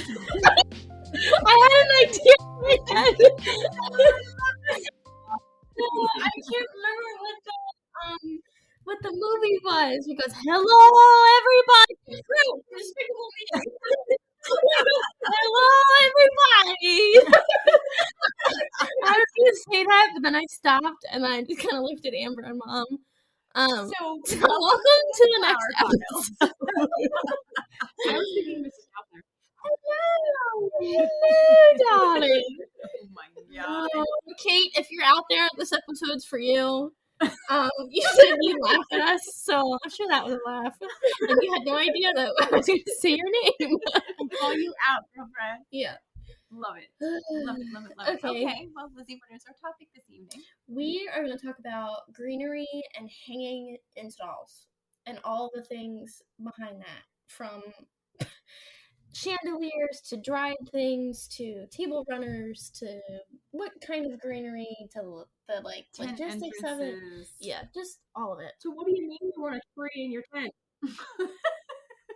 I had an idea in my head. I can't remember what the movie was. He goes, "Hello, everybody." Despicable Me. Hello, everybody. I was gonna say that, but then I stopped and I just kind of looked at Amber and Mom. So welcome to the next episode. I was thinking Mrs. Doubtfire. Hello, darling. Oh my god. Kate, if you're out there, this episode's for you. You said you laughed at us, so I'm sure that was a laugh. And you had no idea that I was going to say your name. I'll call you out, girlfriend. Yeah. Love it. Love it, love it, love it. Okay, well, Lizzie, what is our topic this evening? We are going to talk about greenery and hanging installs and all the things behind that, from chandeliers to dried things to table runners to what kind of greenery to the logistics of it. Yeah, just all of it. So what do you mean you want a tree in your tent?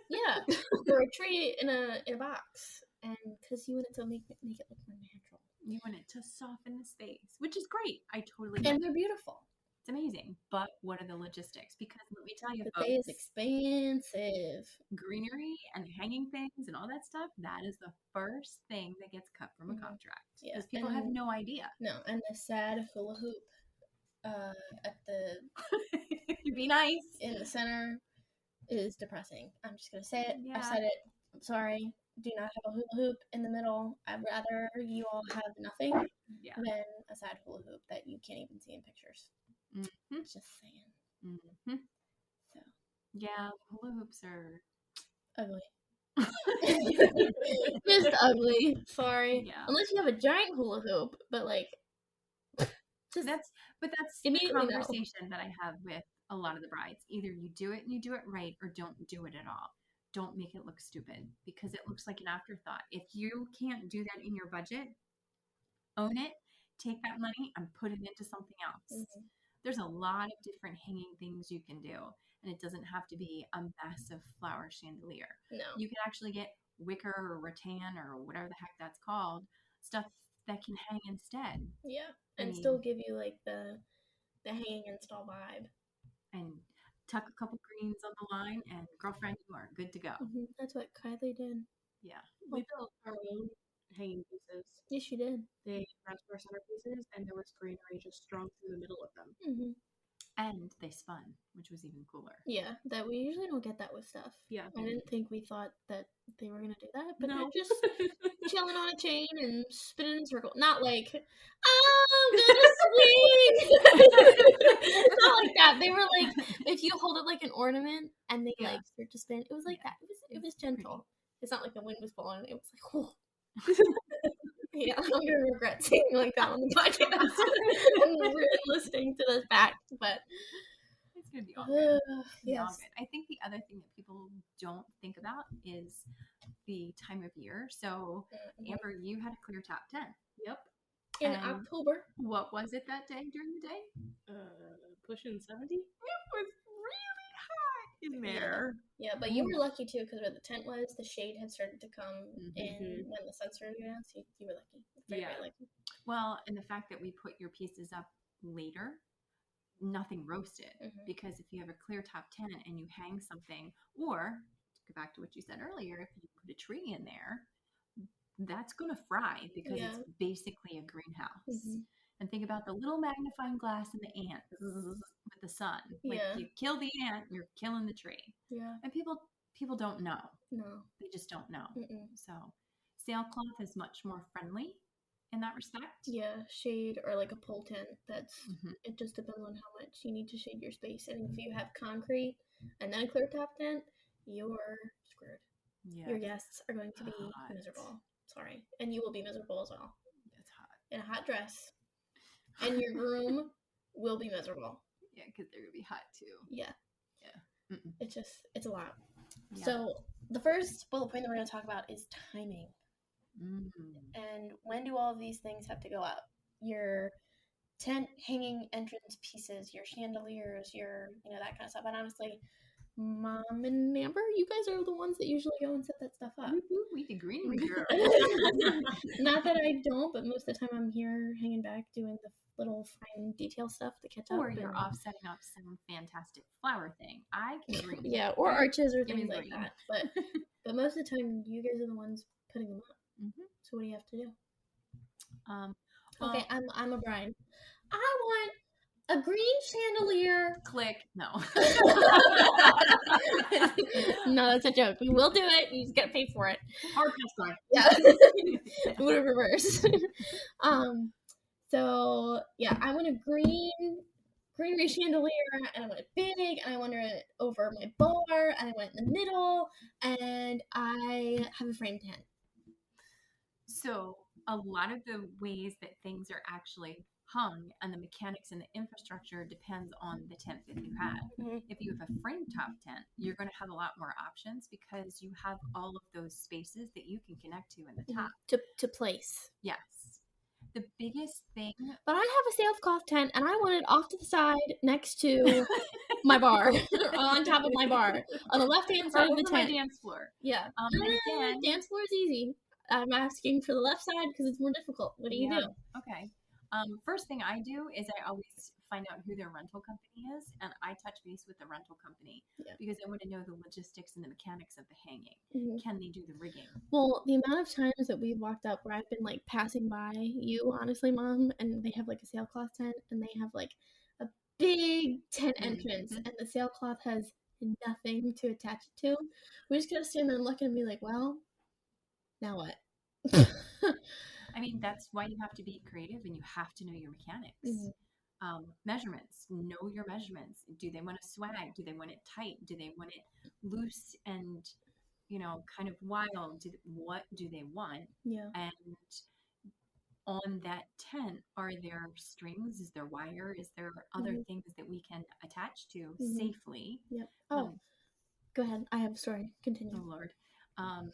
Yeah, or a tree in a box, and because you want it to make it look more natural. You want it to soften the space, which is great. I totally get it. And they're beautiful. It's amazing. But what are the logistics? Because let me tell you, the day is expensive. Greenery and hanging things and all that stuff, that is the first thing that gets cut from a contract. Because people have no idea. No, and the sad hula hoop at the be nice in the center is depressing. I'm just gonna say it. Yeah. I said it. I'm sorry. Do not have a hula hoop in the middle. I'd rather you all have nothing than a sad hula hoop that you can't even see in pictures. Mm-hmm. Just saying. Mm-hmm. So. Yeah, hula hoops are ugly. Just ugly. Sorry. Yeah. Unless you have a giant hula hoop, but that's the conversation that I have with a lot of the brides. Either you do it and you do it right, or don't do it at all. Don't make it look stupid, because it looks like an afterthought. If you can't do that in your budget, own it, take that money and put it into something else. Mm-hmm. There's a lot of different hanging things you can do, and it doesn't have to be a massive flower chandelier. No. You can actually get wicker or rattan or whatever the heck that's called, stuff that can hang instead. Yeah, and still give you like the hanging install vibe. And tuck a couple greens on the line, and girlfriend, you are good to go. Mm-hmm. That's what Kylie did. Yeah. We built our own hanging pieces. Yes, you did. They transfer centerpieces, and there was greenery just strung through the middle of them. Mm-hmm. And they spun, which was even cooler. Yeah, that we usually don't get that with stuff. Yeah. I didn't think we thought that they were going to do that, but they're just chilling on a chain and spinning in a circle. Not like, I'm gonna swing! Not like that. They were like, if you hold it like an ornament and they like start to spin, it was like that. It was gentle. It's not like the wind was blowing. It was like, whoa. Yeah, I'm gonna regret saying like that on the podcast. I'm really listening to this back, but it's gonna be all good. Yes. All good. I think the other thing that people don't think about is the time of year. So, Amber, you had a clear top 10. Yep. In October. What was it that day during the day? Pushing 70. It was really hot in there. Yeah, but you were lucky too, because where the tent was, the shade had started to come in when the sun started to go down, so you were lucky. Very lucky. Well, and the fact that we put your pieces up later, nothing roasted, because if you have a clear top 10 and you hang something, or to go back to what you said earlier, if you put a tree in there, that's going to fry, because it's basically a greenhouse. And think about the little magnifying glass in the ant with the sun. Like, you kill the ant, you're killing the tree. Yeah. And people don't know. No. They just don't know. So sailcloth is much more friendly in that respect. Yeah, shade or like a pole tent. That's it just depends on how much you need to shade your space. And if you have concrete and then a clear top tent, you're screwed. Yeah. Your guests are going to be miserable. Sorry. And you will be miserable as well. It's hot. In a hot dress. And your groom will be miserable. Yeah, because they're going to be hot too. Yeah. Yeah. It's a lot. Yeah. So the first bullet point that we're going to talk about is timing. And when do all of these things have to go up? Your tent hanging entrance pieces, your chandeliers, your, that kind of stuff. And honestly, Mom and Amber, you guys are the ones that usually go and set that stuff up. We did Greenery, girl. Not that I don't, but most of the time I'm here hanging back doing the little fine detail stuff to catch up. Or you're off setting up some fantastic flower thing. I can green. Yeah, or arches or things like that. But most of the time, you guys are the ones putting them up. Mm-hmm. So what do you have to do? Okay, I'm a bride. I want a green chandelier. Click. No. No, that's a joke. We will do it. You just gotta pay for it. Hard pass time. Yeah. Would have reversed. So yeah, I want a greenery chandelier, and I want it big, and I want it over my bar, and I want it in the middle, and I have a frame tent. So a lot of the ways that things are actually hung and the mechanics and the infrastructure depends on the tent that you have. Mm-hmm. If you have a frame top tent, you're going to have a lot more options because you have all of those spaces that you can connect to in the top. To place. Yes. The biggest thing... But I have a sailcloth tent, and I want it off to the side next to my bar, on top of my bar, on the left-hand side of the tent. My dance floor. Yeah. Again, dance floor is easy. I'm asking for the left side because it's more difficult. What do you do? Okay. First thing I do is I always find out who their rental company is, and I touch base with the rental company because I want to know the logistics and the mechanics of the hanging. Mm-hmm. Can they do the rigging? Well, the amount of times that we've walked up where I've been like passing by you, honestly, Mom, and they have like a sailcloth tent, and they have like a big tent entrance, and the sailcloth has nothing to attach it to. We just gotta stand there and look and be like, well, now what? I mean, that's why you have to be creative and you have to know your mechanics. Mm-hmm. Measurements. Know your measurements. Do they want a swag? Do they want it tight? Do they want it loose and, kind of wild? What do they want? Yeah. And on that tent, are there strings? Is there wire? Is there other things that we can attach to safely? Yep. Oh, go ahead. I have a story. Continue. Oh, Lord. I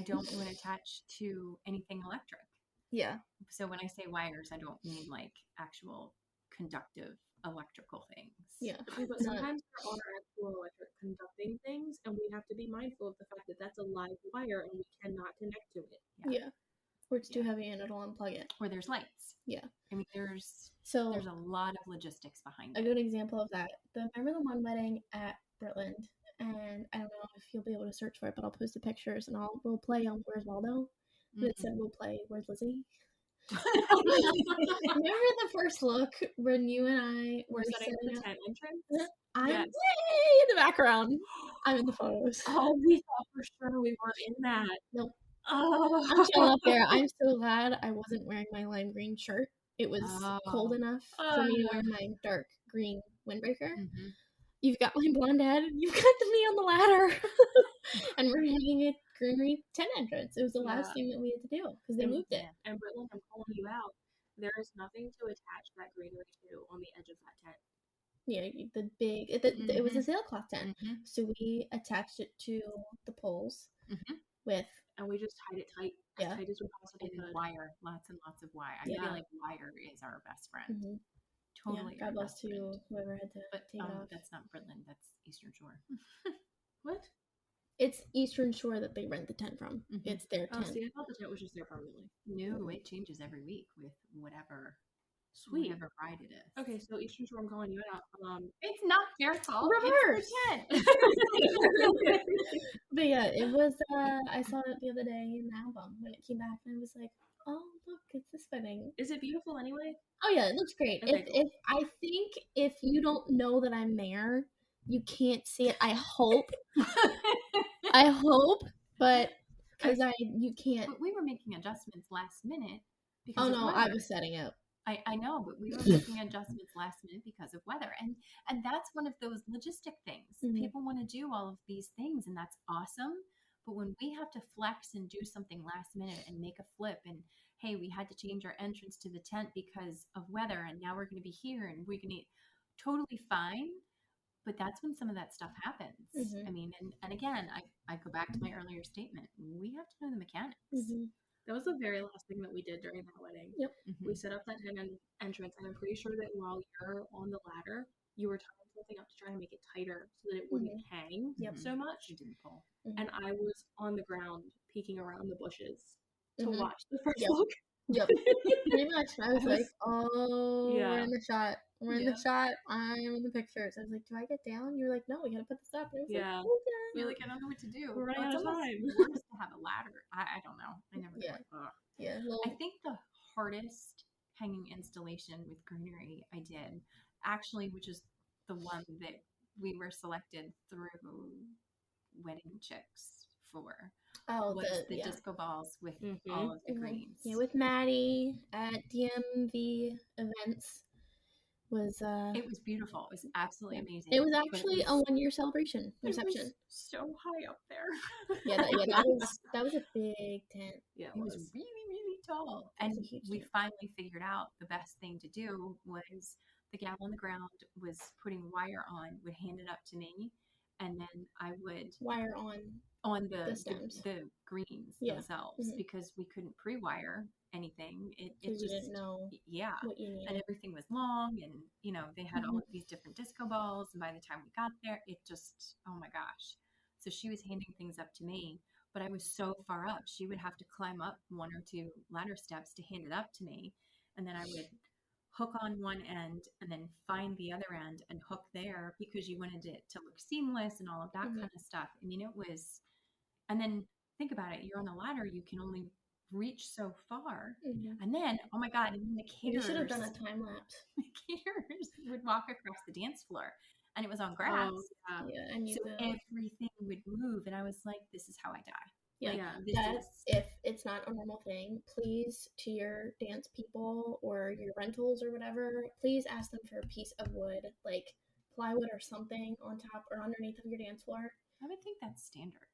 don't want to attach to anything electric. Yeah. So when I say wires, I don't mean like actual conductive electrical things. Yeah. But sometimes there are actual electric conducting things, and we have to be mindful of the fact that that's a live wire and we cannot connect to it. Yeah. Or it's too heavy and it'll unplug it. Or there's lights. Yeah. I mean, there's a lot of logistics behind it. A good example of that. Remember the one wedding at Britland? And I don't know if you'll be able to search for it, but I'll post the pictures and we'll play on Where's Waldo. And it said we'll play Where's Lizzie. Remember the first look when you and I were setting up the tent entrance? I'm way in the background. I'm in the photos. Oh, we thought for sure we were in that. Nope. Oh. I'm chilling up there. I'm so glad I wasn't wearing my lime green shirt. It was cold enough for me to wear my dark green windbreaker. Mm-hmm. You've got my blonde head. You've got me on the ladder. And we're hanging a Greenery tent entrance. It was the last thing that we had to do because they moved it. And Britland, I'm calling you out. There is nothing to attach that Greenery to on the edge of that tent. Yeah, it was a sailcloth tent. Mm-hmm. So we attached it to the poles and we just tied it tight as we possibly could. Wire, lots and lots of wire. I feel like wire is our best friend. Mm-hmm. Totally. God bless to whoever had to take it off. That's not Britland. That's Eastern Shore. What? It's Eastern Shore that they rent the tent from. Mm-hmm. It's their tent. See, I thought the tent was just there permanently. No, it changes every week with whatever bride it is. Okay, so Eastern Shore, I'm calling you out. It's not their fault. Reverse. It's the tent. But yeah, it was. I saw it the other day in the album when it came back, and I was like, "Oh, look, it's this wedding." Is it beautiful anyway? Oh yeah, it looks great. Okay, if I think if you don't know that I'm there, you can't see it. I hope. But because you can't. But we were making adjustments last minute. Because I was setting up. I know, but we were making adjustments last minute because of weather, and that's one of those logistic things. Mm-hmm. People want to do all of these things, and that's awesome. But when we have to flex and do something last minute and make a flip, and hey, we had to change our entrance to the tent because of weather, and now we're going to be here, and we're going to totally fine. But that's when some of that stuff happens. Mm-hmm. I mean, and again, I go back to my earlier statement. We have to know the mechanics. Mm-hmm. That was the very last thing that we did during that wedding. Yep. Mm-hmm. We set up that tent entrance, and I'm pretty sure that while you're on the ladder, you were tying something up to try and make it tighter so that it wouldn't hang so much. It didn't pull. And I was on the ground peeking around the bushes to watch the first Yep. look. Yep. Pretty much. I was like, oh, Yeah. we're in the shot. We're in the shot. I'm in the pictures. I was like, do I get down? You were like, no, we gotta put this up. And I was like, okay. You're like, I don't know what to do. We're running out of time. It's worse to have a ladder. I don't know. I never know. Yeah. I think the hardest hanging installation with Greenery I did, actually, which is the one that we were selected through Wedding Chicks for, was the disco balls with all of the greens. Yeah, with Maddie at DMV events. It was beautiful. It was absolutely amazing. It was actually a 1-year celebration reception. It was so high up there. That was a big tent. Yeah, it was really, really tall. And we finally figured out the best thing to do was the gal on the ground was putting wire on, would hand it up to me, and then I would wire on the stems, the greens themselves, because we couldn't pre-wire anything. It just didn't know what you needed. And everything was long, and they had all of these different disco balls, and by the time we got there, it just, oh my gosh. So she was handing things up to me, but I was so far up, she would have to climb up 1 or 2 ladder steps to hand it up to me, and then I would hook on one end and then find the other end and hook there, because you wanted it to look seamless and all of that kind of stuff. I mean, it was, and then think about it, you're on a ladder, you can only reach so far, and then, oh my god, and then the caterers, you should have done a time lapse. The caterers would walk across the dance floor, and it was on grass. And so everything would move, and I was like, this is how I die. If it's not a normal thing, please, to your dance people or your rentals or whatever, please ask them for a piece of wood, like plywood or something, on top or underneath of your dance floor. I would think that's standard.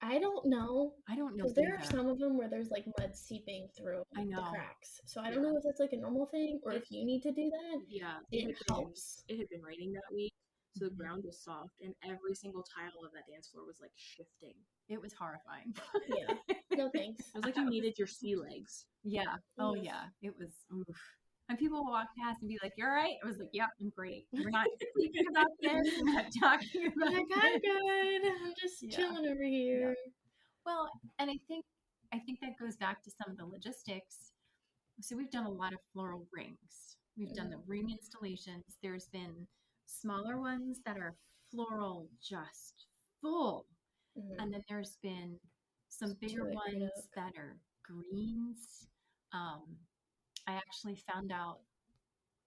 I don't know. Because there are some of them where there's like mud seeping through the cracks. So I don't know if that's like a normal thing or if you need to do that. Yeah. It helps. It had been raining that week, so the ground was soft, and every single tile of that dance floor was like shifting. It was horrifying. Yeah. No thanks. It was like you needed your sea legs. Yeah. Oh yeah. It was. Oof. And people will walk past and be like, "You're right." I was like, "Yep, I'm great. We're not speaking about this. We're not talking about it. I'm good. I'm just chilling over here." Yeah. Well, and I think that goes back to some of the logistics. So we've done a lot of floral rings. We've done the ring installations. There's been smaller ones that are floral, just full, and then there's been some bigger ones that are greens. I actually found out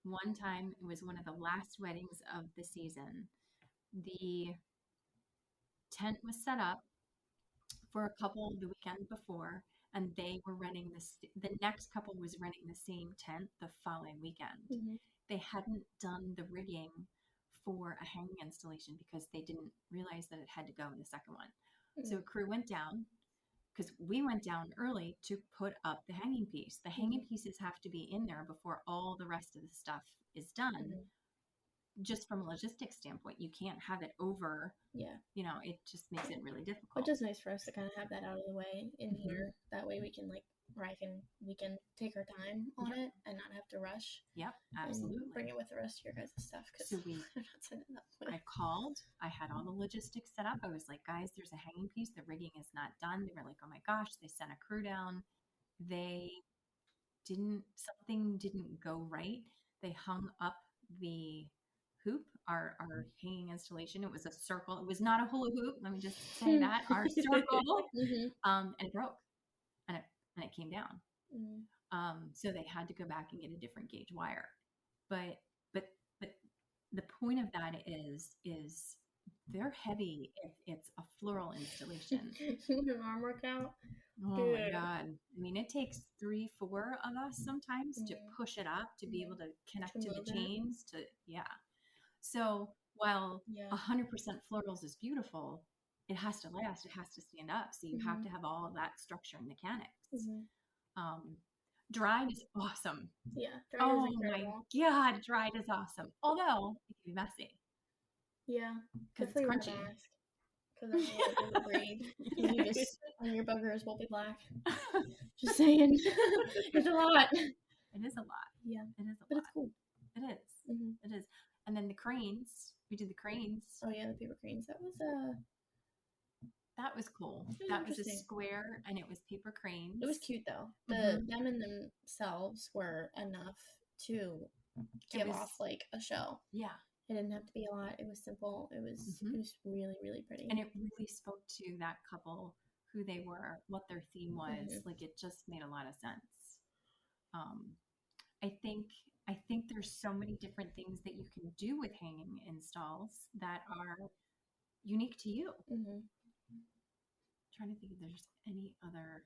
one time, it was one of the last weddings of the season, the tent was set up for a couple the weekend before, and they were renting the next couple was renting the same tent the following weekend. They hadn't done the rigging for a hanging installation because they didn't realize that it had to go in the second one. So a crew went down, because we went down early to put up the hanging piece. The hanging pieces have to be in there before all the rest of the stuff is done. Just from a logistics standpoint, you can't have it over. It just makes it really difficult. Which is nice for us to kind of have that out of the way in here. That way we can we can take our time on it and not have to rush. Yep, absolutely. Bring it with the rest of your guys' stuff. So I called. I had all the logistics set up. I was like, guys, there's a hanging piece. The rigging is not done. They were like, oh my gosh. They sent a crew down. Something didn't go right. They hung up the hoop, our hanging installation. It was a circle. It was not a hula hoop. Let me just say that. Our circle, and it broke, and it came down. So they had to go back and get a different gauge wire. But the point of that is they're heavy if it's a floral installation. Your arm workout. Oh my god! I mean, it takes 3-4 of us sometimes to push it up to be able to connect to the chains. So while 100% florals is beautiful, it has to last. It has to stand up. So you have to have all of that structure and mechanics. Dried is awesome. Yeah. Dried is incredible. My god, dried is awesome. Although it can be messy. Yeah. Because it's crunchy. Because I'm breed. And your buggers will be black. Just saying. It's a lot. It is a lot. Yeah. It is a lot. But it's cool. It is. It is. And then the cranes, we did the cranes. Oh yeah, the paper cranes. That was cool. was That was a interesting. square, and it was paper cranes. It was cute though. Them in themselves were enough to give off like a show. Yeah. It didn't have to be a lot. It was simple. It was really, really pretty. And it really spoke to that couple, who they were, what their theme was. Like, it just made a lot of sense. I think there's so many different things that you can do with hanging installs that are unique to you. Trying to think if there's any other.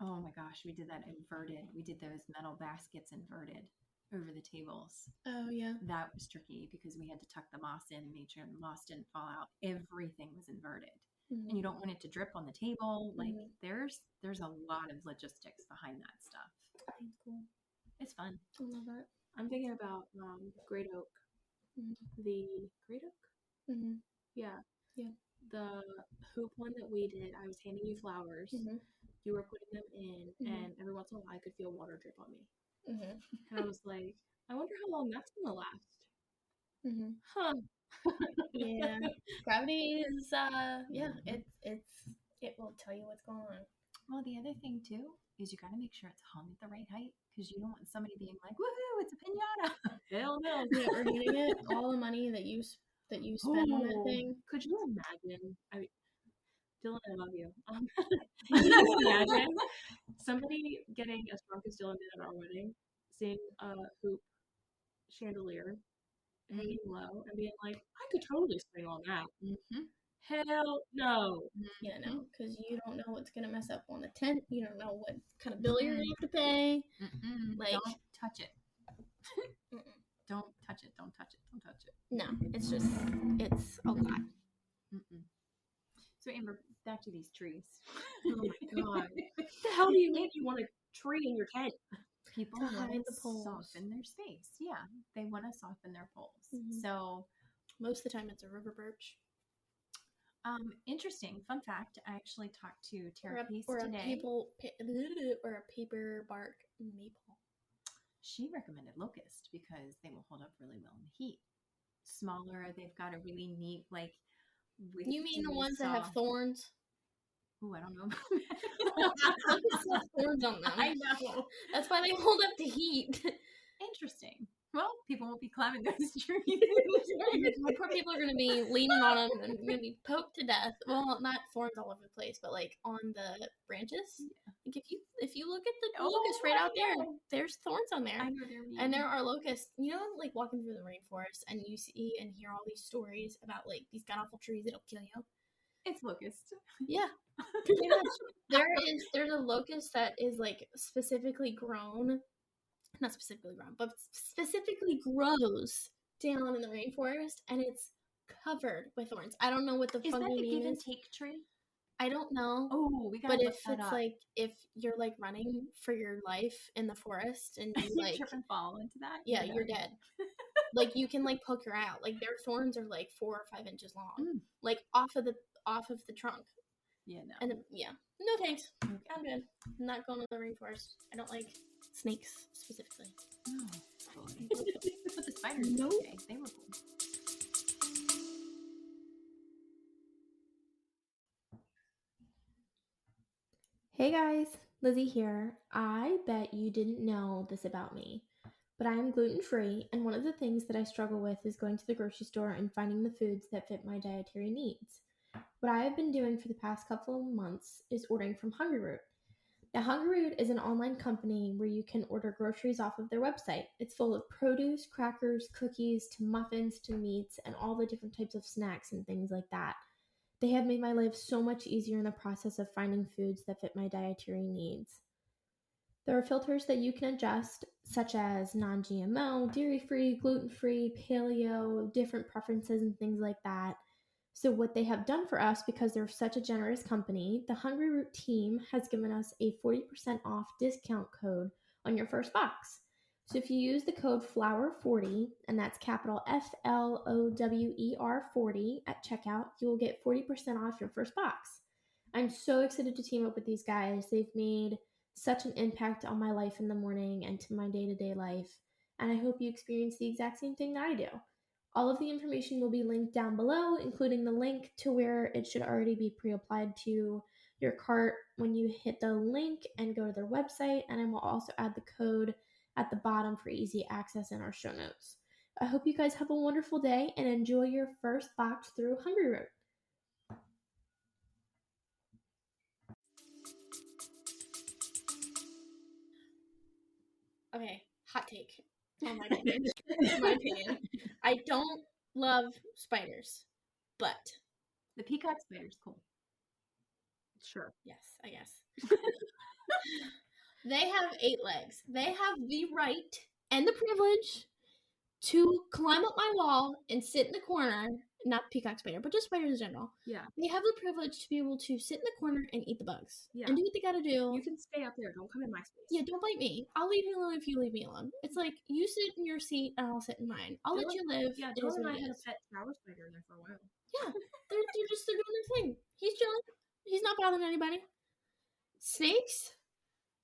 Oh my gosh, we did that inverted. We did those metal baskets inverted over the tables. Oh yeah. That was tricky because we had to tuck the moss in, make sure the moss didn't fall out. Everything was inverted. And you don't want it to drip on the table. Like there's a lot of logistics behind that stuff. That's cool. It's fun. I love that. I'm thinking about Great Oak. The Great Oak? Yeah. The hoop one that we did, I was handing you flowers. You were putting them in, and every once in a while I could feel water drip on me. And I was like, I wonder how long that's gonna last. Huh. Yeah. Gravity is it will tell you what's going on. Well, the other thing too is you got to make sure it's hung at the right height, because you don't want somebody being like, "Woohoo! It's a pinata." Hell no. Yeah, or getting it all the money that you spend on that thing. Could you imagine? Dylan, I love you. Can you imagine somebody getting as drunk as Dylan did at our wedding, seeing a hoop chandelier hanging low, and being like, I could totally swing on that. Hell no. Yeah, no, because you don't know what's gonna mess up on the tent. You don't know what kind of bill you're gonna have to pay. Like, don't touch it. Don't touch it. Don't touch it. Don't touch it. No, it's a lot. So Amber, back to these trees. Oh my god. What the hell do you mean you want a tree in your tent? People to want hide to the poles. soften their space. Yeah, they want to soften their poles. So most of the time it's a river birch. Interesting. Fun fact, I actually talked to Tara Pace today. Or a paper bark maple. She recommended locust because they will hold up really well in the heat. Smaller, they've got a really neat, like, you mean the ones that have thorns? Ooh, I don't know. Thorns on them. I know. That's why they hold up the heat. Interesting. Well, people won't be climbing those trees. Poor people are going to be leaning on them and going to be poked to death. Well, not thorns all over the place, but like on the branches. Yeah. Like if you look at the locust right out there, there's thorns on there. I know they're mean. And there are locusts. You know, like walking through the rainforest and you see and hear all these stories about like these god awful trees that'll kill you. It's locust. Yeah. There's a locust that is like specifically grown. Not specifically grown, but specifically grows down in the rainforest, and it's covered with thorns. I don't know what the funky name is. Is that the give and take tree? I don't know. Oh, we gotta look that up. Like if you're like running for your life in the forest and you like trip and fall into that, yeah, you're dead. Like you can like poke your eye out. Like their thorns are like 4 or 5 inches long, like off of the trunk. Yeah, no. And no thanks. Okay. I'm good. I'm not going to the rainforest. I don't like snakes specifically. Oh, boy. But the spiders, okay. They were cool. Hey guys, Lizzie here. I bet you didn't know this about me, but I am gluten-free, and one of the things that I struggle with is going to the grocery store and finding the foods that fit my dietary needs. What I have been doing for the past couple of months is ordering from Hungry Root. Now, Hungry Root is an online company where you can order groceries off of their website. It's full of produce, crackers, cookies, to muffins, to meats, and all the different types of snacks and things like that. They have made my life so much easier in the process of finding foods that fit my dietary needs. There are filters that you can adjust, such as non-GMO, dairy-free, gluten-free, paleo, different preferences and things like that. So what they have done for us, because they're such a generous company, the Hungry Root team has given us a 40% off discount code on your first box. So if you use the code FLOWER40, and that's capital FLOWER 40 at checkout, you will get 40% off your first box. I'm so excited to team up with these guys. They've made such an impact on my life in the morning and to my day-to-day life. and I hope you experience the exact same thing that I do. All of the information will be linked down below, including the link to where it should already be pre-applied to your cart when you hit the link and go to their website, and I will also add the code at the bottom for easy access in our show notes. I hope you guys have a wonderful day and enjoy your first box through Hungry Road. Okay, hot take on my opinion. My opinion. I don't love spiders, but the peacock spider's cool. Sure. Yes, I guess. They have 8 legs. They have the right and the privilege to climb up my wall and sit in the corner. Not peacock spider, but just spiders in general. Yeah. They have the privilege to be able to sit in the corner and eat the bugs. Yeah. And do what they gotta do. You can stay up there. Don't come in my space. Yeah, don't bite me. I'll leave you alone if you leave me alone. It's like, you sit in your seat and I'll sit in mine. I'll let you live. Yeah, Dylan and I had a pet flower spider there for a while. Yeah, they're doing their thing. He's chilling. He's not bothering anybody. Snakes,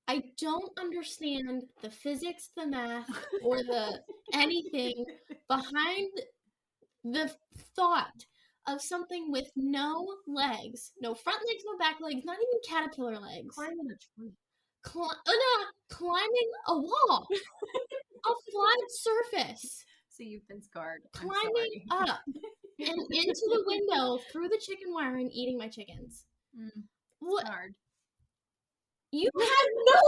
I don't understand the physics, the math, or the anything behind the thought of something with no legs, no front legs, no back legs, not even caterpillar legs. Climbing a tree. Climbing a wall, a flat surface. So you've been scarred. Climbing up and into the window through the chicken wire and eating my chickens. What? Scarred. You have no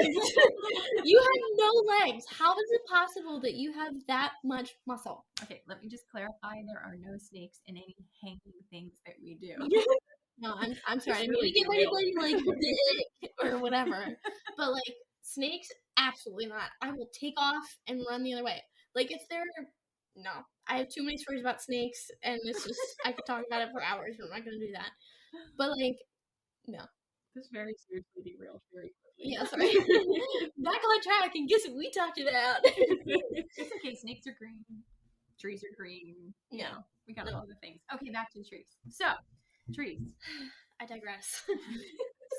legs. You have no legs. How is it possible that you have that much muscle? Okay, let me just clarify. There are no snakes in any hanging things that we do. No, I'm sorry. I didn't mean to give anybody like dick or whatever. But like snakes, absolutely not. I will take off and run the other way. Like if they're no, I have too many stories about snakes, and it's just I could talk about it for hours, but I'm not gonna do that. But like, no. This very seriously derailed very quickly. Yeah, sorry. Back on track, and guess what we talked about? It's okay. Snakes are green. Trees are green. You know, we got all the things. Okay, back to the trees. So, trees. I digress.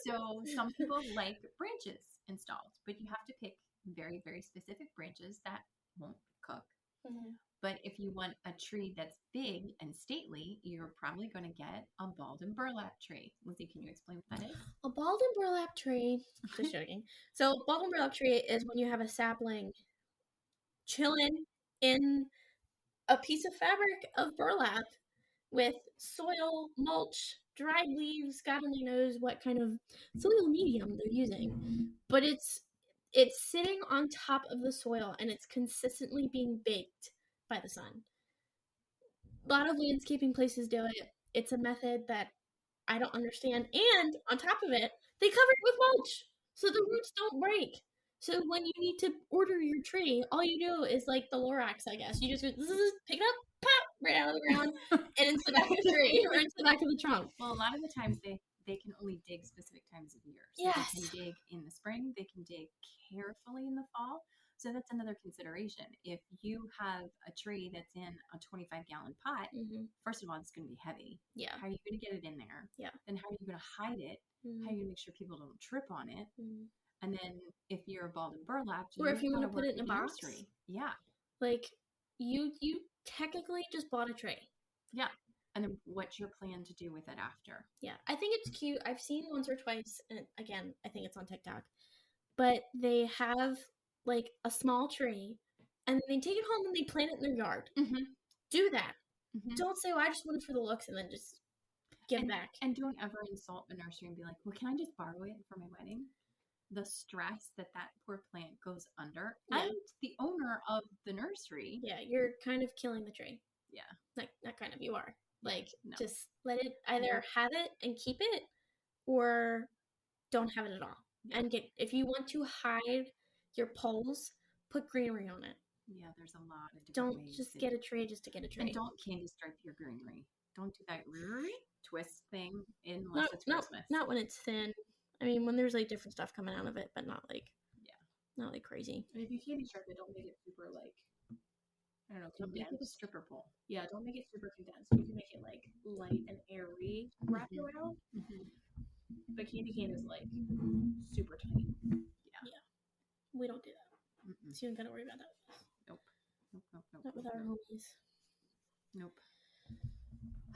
So, some people like branches installed, but you have to pick very, very specific branches that won't cook. Mm-hmm. But if you want a tree that's big and stately, you're probably going to get a bald and burlap tree. Lizzie, can you explain what that is? A bald and burlap tree. Just joking. So, bald and burlap tree is when you have a sapling chilling in a piece of fabric of burlap with soil, mulch, dried leaves. God only knows what kind of soil medium they're using. But it's sitting on top of the soil and it's consistently being baked by the sun. A lot of landscaping places do it. It's a method that I don't understand. And on top of it, they cover it with mulch so the roots don't break. So when you need to order your tree, all you do is like the Lorax, I guess. You just go, pick it up, pop, right out of the ground, and into the back of the tree or into the back of the trunk. Well, a lot of the times they can only dig specific times of year. So yes. They can dig in the spring. They can dig carefully in the fall. So that's another consideration. If you have a tree that's in a 25-gallon pot, first of all, it's going to be heavy. Yeah. How are you going to get it in there? Yeah. Then how are you going to hide it? How are you going to make sure people don't trip on it? And then if you're a bald and burlap, or if you want to put it in a box, yeah, like you technically just bought a tree. Yeah. And then what's your plan to do with it after? Yeah, I think it's cute. I've seen once or twice, and again, I think it's on TikTok, but they have like a small tree, and then they take it home and they plant it in their yard. Do that. Don't say, well, I just want it for the looks, and then just give it back. And don't ever insult the nursery and be like, well, can I just borrow it for my wedding? The stress that poor plant goes under, and the owner of the nursery. Yeah, you're kind of killing the tree. Yeah. Like, not kind of, you are. Like, just let it either have it and keep it, or don't have it at all. Yeah. And if you want to hide your poles, put greenery on it. Yeah, there's a lot of different ways. Don't just get a tree just to get a tree. And don't candy stripe your greenery. Don't do that twist thing unless it's Christmas. Not when it's thin. I mean, when there's like different stuff coming out of it, but not like not like crazy. And if you candy stripe it, don't make it super like, I don't know, don't make it a stripper pole. Yeah, don't make it super condensed. You can make it like light and airy wrapped around. But candy cane is like super tight. Yeah. We don't do that. So you don't gotta worry about that. with our homies. Nope.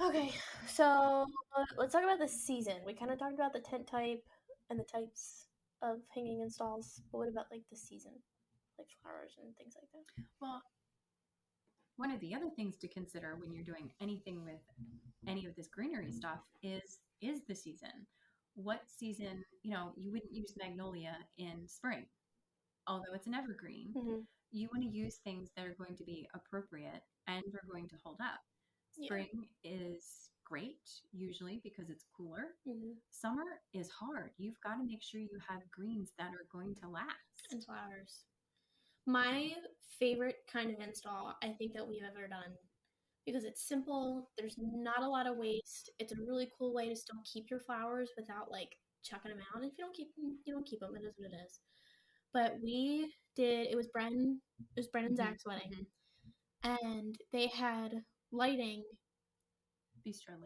Okay, so let's talk about the season. We kind of talked about the tent type and the types of hanging installs, but what about like the season, like flowers and things like that? Well, one of the other things to consider when you're doing anything with any of this greenery stuff is the season. What season, you wouldn't use magnolia in spring, although it's an evergreen. Mm-hmm. You want to use things that are going to be appropriate and are going to hold up. Spring is great, usually, because it's cooler. Mm-hmm. Summer is hard. You've got to make sure you have greens that are going to last. And flowers. My favorite kind of install I think that we've ever done, because it's simple, there's not a lot of waste, it's a really cool way to still keep your flowers without like chucking them out. And if you don't keep them, you don't keep them. It is what it is. But it was Bren and Zach's wedding. Mm-hmm. And they had lighting. Bistro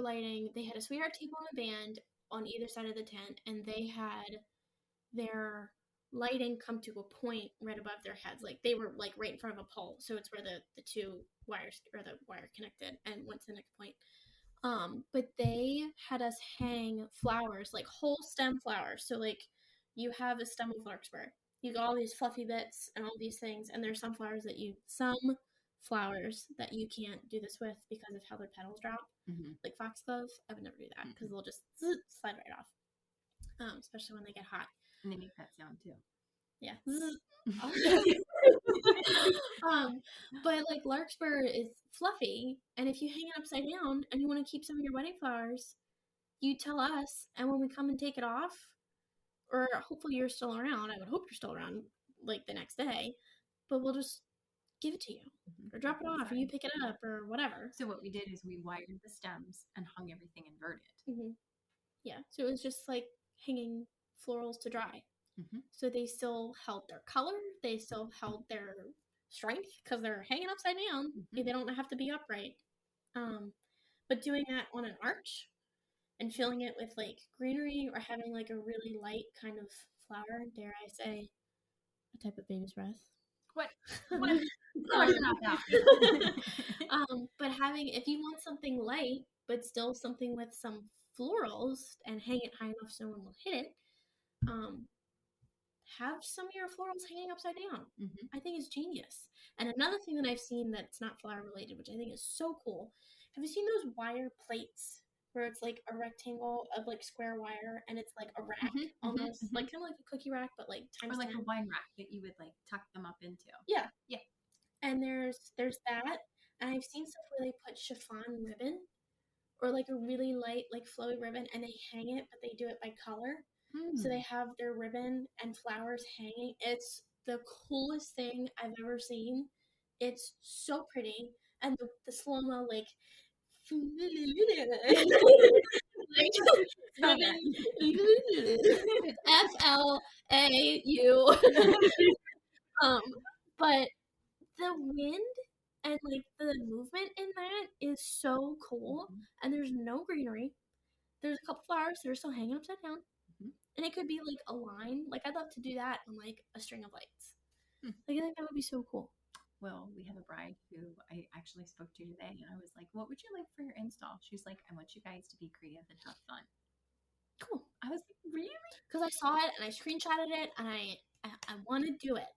lighting. They had a sweetheart table and a band on either side of the tent, and they had their lighting come to a point right above their heads. Like they were like right in front of a pole. So it's where the two wires or the wire connected and went to the next point. But they had us hang flowers, like whole stem flowers. So like you have a stem of larkspur. You got all these fluffy bits and all these things, and there's some flowers that you can't do this with because of how their petals drop. Mm-hmm. Like foxglove, I would never do that because they'll just slide right off. Especially when they get hot. And they make that sound too. Yeah. But like larkspur is fluffy, and if you hang it upside down and you want to keep some of your wedding flowers, you tell us, and when we come and take it off, or hopefully you're still around, I would hope you're still around like the next day, but we'll just give it to you, or drop it off, or you pick it up, or whatever. So what we did is we wired the stems and hung everything inverted. Mm-hmm. Yeah, so it was just like hanging florals to dry. Mm-hmm. So they still held their color, they still held their strength because they're hanging upside down. Mm-hmm. They don't have to be upright. But doing that on an arch and filling it with like greenery, or having like a really light kind of flower, dare I say, a type of baby's breath. What? Not that. But if you want something light but still something with some florals, and hang it high enough so no one will hit it, have some of your florals hanging upside down. Mm-hmm. I think it's genius. And another thing that I've seen that's not flower related, which I think is so cool, have you seen those wire plates where it's like a rectangle of like square wire, and it's like a rack, almost like kind of like a cookie rack, but like times or like 10. A wine rack that you would like tuck them up into. Yeah. And there's that, and I've seen stuff where they put chiffon ribbon, or like a really light like flowy ribbon, and they hang it, but they do it by color. So they have their ribbon and flowers hanging. It's the coolest thing I've ever seen. It's so pretty, and the slow-mo like FLAU. But the wind and like the movement in that is so cool. Mm-hmm. And there's no greenery. There's a couple flowers that are still hanging upside down. Mm-hmm. And it could be like a line. Like I'd love to do that on like a string of lights. Like I think that would be so cool. Well, we have a bride who I actually spoke to today, and I was like, what would you like for your install? She's like, I want you guys to be creative and have fun. Cool. I was like, really? Because I saw it and I screenshotted it, and I want to do it.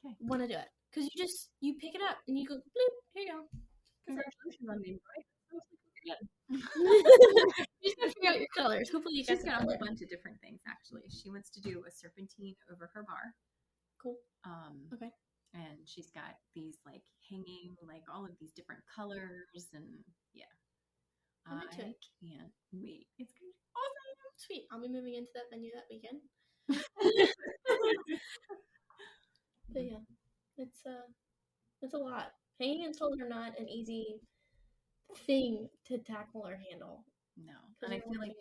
Okay. Want to do it. Because you pick it up and you go, bloop, here you go. Congratulations on being bride. You just gotta figure out your colors. Hopefully you guys got a whole bunch of different things, actually. She wants to do a serpentine over her bar. Cool. Okay. And she's got these like hanging, like all of these different colors, and yeah. I can't wait. It's gonna be awesome. Sweet. I'll be moving into that venue that weekend. But yeah, it's a lot. Hanging installs are not an easy thing to tackle or handle. No. And I feel like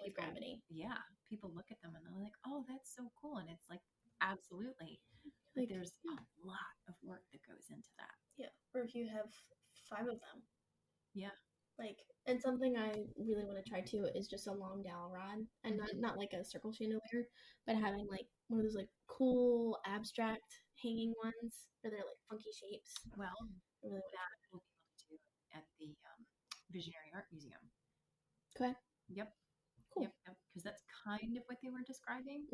people look at them and they're like, oh, that's so cool. And it's like, absolutely. Like there's a lot of work that goes into that. Yeah. Or if you have 5 of them. Yeah. Like, and something I really want to try too is just a long dowel rod, and not like a circle chandelier, but having like one of those like cool abstract hanging ones where they're like funky shapes. Well, really that we'll be able to do at the Visionary Art Museum. Okay. Yep. Cool. Yep. Because that's kind of what they were describing.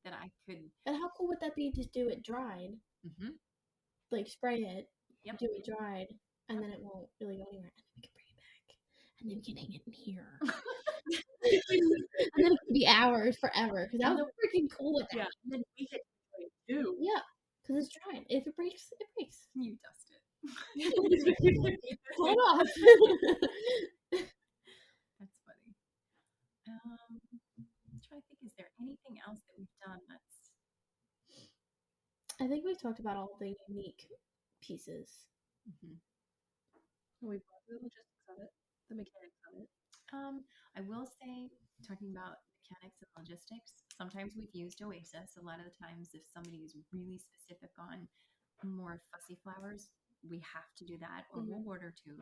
That I could. And how cool would that be to do it dried? Like spray it, do it dried, and then it won't really go anywhere. And then we can bring it back, and then we can hang it in here. And then it can be ours forever. Because that was freaking cool with that. Yeah. And then we can do it too. Yeah. Because it's dried. If it breaks, it breaks. You dust it. Pull it off. That's funny. I'm trying to think, is there anything else that we've done that's... I think we've talked about all the unique pieces. We've talked about the logistics of it, the mechanics of it. I will say, talking about mechanics and logistics, sometimes we've used Oasis. A lot of the times, if somebody is really specific on more fussy flowers, we have to do that, or we'll order too.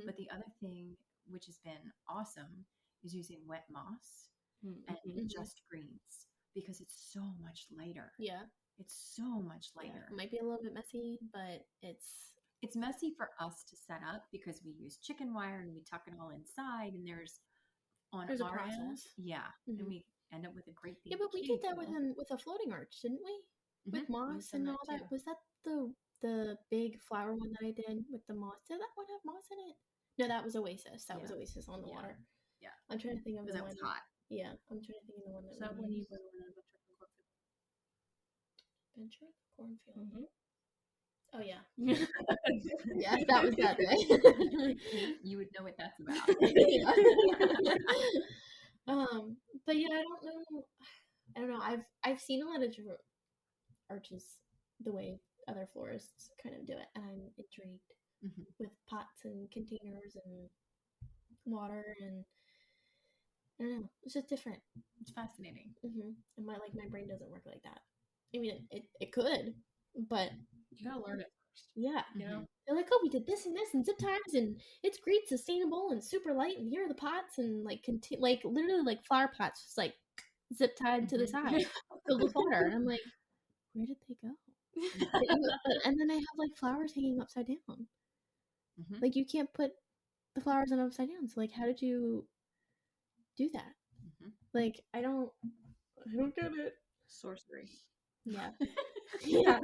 But the other thing, which has been awesome, is using wet moss and just greens, because it's so much lighter. Yeah. It's so much lighter. Yeah. It might be a little bit messy, but it's messy for us to set up because we use chicken wire and we tuck it all inside, and there's a process. And we end up with a great big but we did that with a floating arch, didn't we? With moss and all that. Was that the big flower one that I did with the moss? Did that one have moss in it? No, that was Oasis. That was Oasis on the water. Yeah. I'm trying to think of the one. Because that was hot. Yeah, I'm trying to think of the one that. Is that when you went on Venture Cornfield? Oh yeah. Yes, that was that day. You would know what that's about. But yeah, I don't know. I've seen a lot of different arches the way other florists kind of do it, and I'm intrigued with pots and containers and water, and I don't know. It's just different. It's fascinating. And my brain doesn't work like that. I mean, it could, but you gotta learn it first. Yeah, you know, they're like, oh, we did this and this and zip ties, and it's great, sustainable, and super light. And here are the pots, and like literally like flower pots, just like zip tied to the side, filled with water. And I'm like, where did they go? And then I have like flowers hanging upside down. Like you can't put the flowers on upside down. So like, how did you do that? Like, I don't get it. Sorcery. Yeah. Yeah.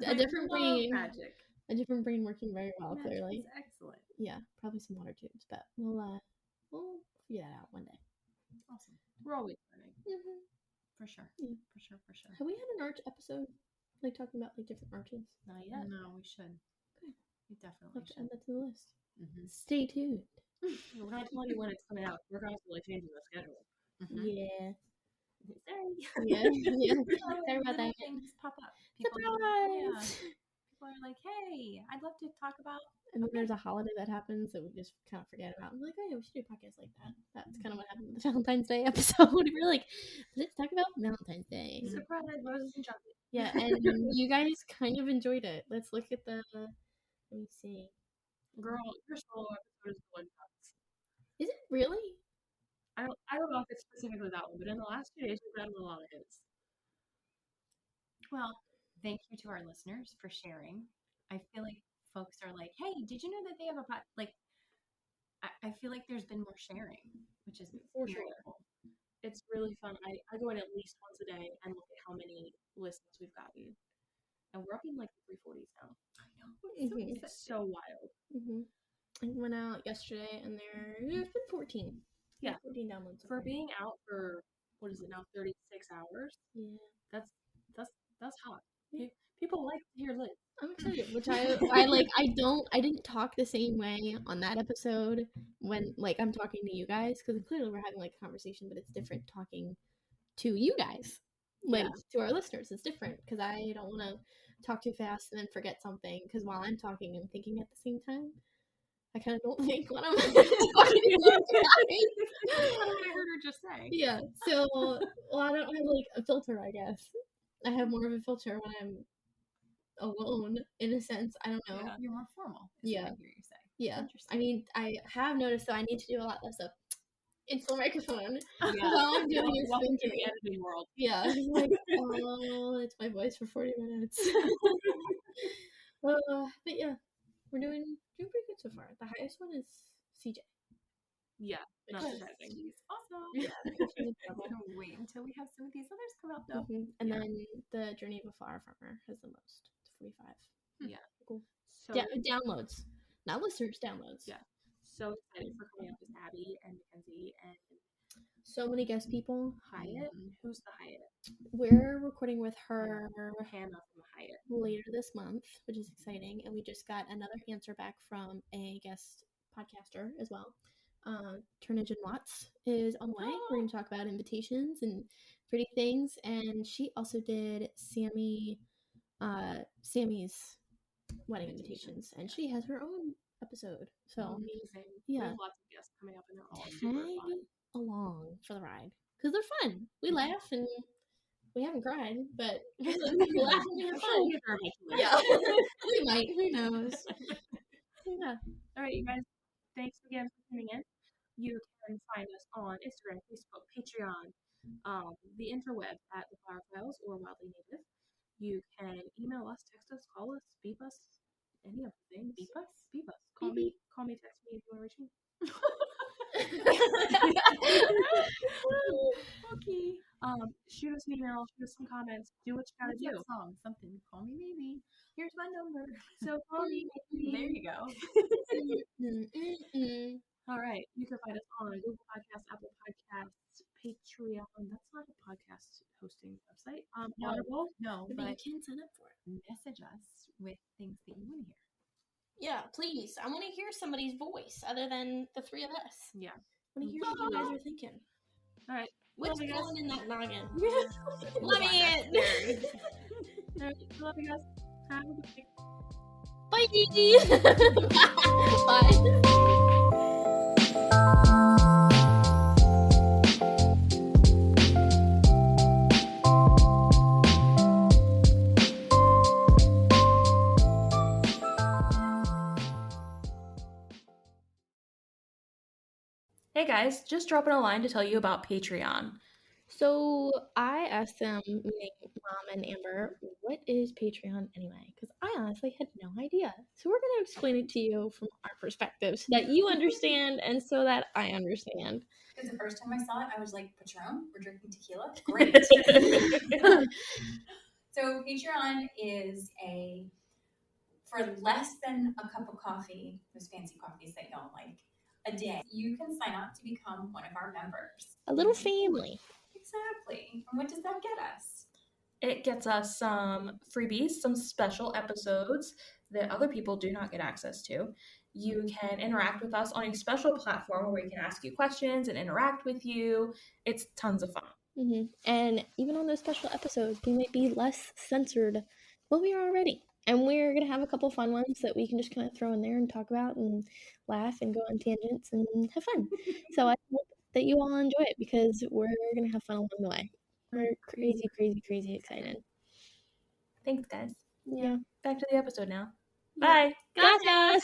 A different brain. Magic. A different brain working very well, Magic clearly. Is excellent. Yeah. Probably some water tubes, but we'll figure that out one day. Awesome. We're always learning. For sure. Yeah. For sure. Have we had an arch episode? Like talking about like different arches? Not yet. No, we should. Okay. We definitely Have to should. add that to the list. Stay tuned. We're not telling you when it's coming out. We're constantly changing the schedule. Yeah. Sorry. Yeah. Sorry about that. Things pop up. Surprise! People are like, hey, I'd love to talk about. And then there's a holiday that happens that we just kind of forget about. I'm like, oh yeah, we should do a podcast like that. That's kind of what happened with the Valentine's Day episode. We're like, let's talk about Valentine's Day. Surprise, roses and chocolate. Yeah, and you guys kind of enjoyed it. Let's look at the. Let me see. Girl, your solo episode is the one nuts. Is it really? I don't know if it's specifically that one, but in the last 2 days we've gotten a lot of hits. Well, thank you to our listeners for sharing. I feel like folks are like, hey, did you know that they have a pot? Like, I feel like there's been more sharing, which is for sure. Cool. It's really fun. I go in at least once a day and look at how many listens we've gotten. And we're up in like the 340s now. I know. It's so wild. I went out yesterday and there's been 14. Yeah. 14 downloads. For being out for, what is it now, 36 hours? Yeah. That's hot. Yeah. People like to hear Liz. I'm excited, which I didn't talk the same way on that episode when like I'm talking to you guys, because clearly we're having like a conversation, but it's different talking to you guys, like to our listeners. It's different because I don't want to talk too fast and then forget something, because while I'm talking I'm thinking at the same time. I kind of don't think when I'm talking to you guys. That's what I heard her just say. Yeah, so I don't have like a filter, I guess. I have more of a filter when I'm alone, in a sense. I don't know. Yeah, you're more formal. Yeah. I hear you say. Yeah. I mean, I have noticed that I need to do a lot less of into the microphone. Yeah. While I'm doing his Welcome to thinking. the editing world. Yeah. He's like, oh, it's my voice for 40 minutes. But yeah, we're doing pretty good so far. The highest one is CJ. Yeah, not surprising. He's awesome. Yeah, she's I'm gonna wait until we have some of these others come out though. And then the Journey of a Flower Farmer has the most, 45. Yeah, Cool. So downloads, not listeners, downloads. Yeah, so excited for coming up with Abby and Mackenzie and so many guest people. Hyatt. Who's the Hyatt? We're recording with her Hannah from Hyatt later this month, which is exciting, and we just got another answer back from a guest podcaster as well. Turnage and Watts is on the way. We're going to talk about invitations and pretty things, and she also did Sammy's wedding invitations, and she has her own episode. So amazing. Yeah, we have lots of guests coming up, and they're all super fun. Along for the ride because they're fun. We laugh and we haven't cried, but we laugh and we have fun. Yeah, we might. Who knows? Yeah. All right, you guys. Thanks again for tuning in. You can find us on Instagram, Facebook, Patreon, the interweb at the Flower Files or Wildly Native. You can email us, text us, call us, beep us, any of the things. Beep us. Call me, text me if you want to reach me. Okay. Shoot us an email, shoot us some comments, do what you gotta do. Something. Call me maybe. Here's my number. So call me maybe. There you go. All right. You can find us on Google Podcasts, Apple Podcasts, Patreon. That's not a podcast hosting website. Audible. No, but you can sign up for it. Message us with things that you want to hear. Yeah, please. I want to hear somebody's voice other than the three of us. Yeah. I want to hear what you guys are thinking. All right. What's going in that noggin? Love it. All right. Love you guys. Have a good day. Bye. Hey guys, just dropping a line to tell you about Patreon. So I asked them, meaning Mom and Amber, what is Patreon anyway? Because I honestly had no idea. So we're going to explain it to you from our perspective so that you understand and so that I understand. Because the first time I saw it, I was like, Patron? We're drinking tequila? Great. So Patreon is for less than a cup of coffee, those fancy coffees that y'all like, a day, you can sign up to become one of our members. A little family. Exactly. And what does that get us? It gets us some freebies, some special episodes that other people do not get access to. You can interact with us on a special platform where we can ask you questions and interact with you. It's tons of fun. Mm-hmm. And even on those special episodes, we might be less censored than we are already. And we're going to have a couple fun ones that we can just kind of throw in there and talk about and laugh and go on tangents and have fun. So I hope that you all enjoy it because we're going to have fun along the way. We're crazy excited. Thanks, guys. Yeah. Back to the episode now. Bye. Gotcha.